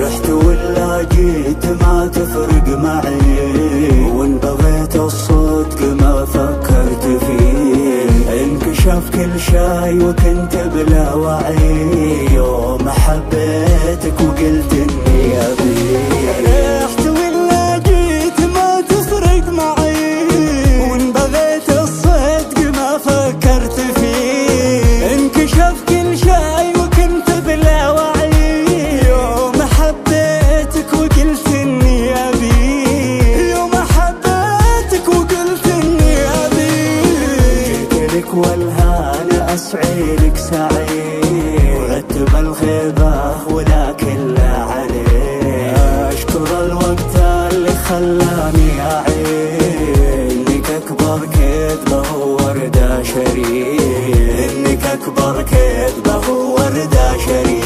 رحت ولا جيت ما تفرق معي، وان بغيت الصدق ما فكرت فيه. انكشف كل شي وكنت بلا وعي، يوم حبيتك وقلت اني ابيك. رحت ولا جيت ما تفرق معي، وان بغيت الصدق ما فكرت فيه. انكشف كل شي وكنت بلا وعي، والهان أسعي لك سعيد، ورتب الخيبة ولكن لا عليه. أشكر الوقت اللي خلاني أعيد، إنك أكبر كذبة ووردة شريك، إنك أكبر كذبة ووردة شريك.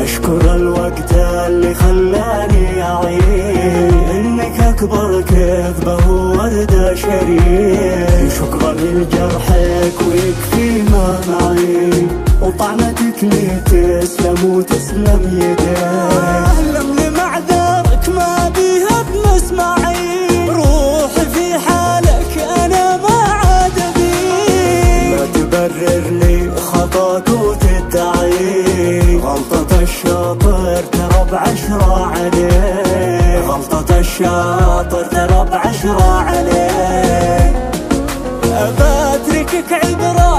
أشكر الوقت اللي خلاني أعيد، إنك أكبر كذبة ووردة شريك. شكرا لجرحك ويكفي ما معي، وطعنتك لي تسلم وتسلم يديك. أهلا لمعذرك ما بيها بمسمعي، روحي في حالك أنا ما عاد بي. لا تبرر لي خطاك وتدعي، غلطة الشاطر ترى بعشرة عليه، غلطة الشاطر ترى بعشرة عليه. أبتركك عبرة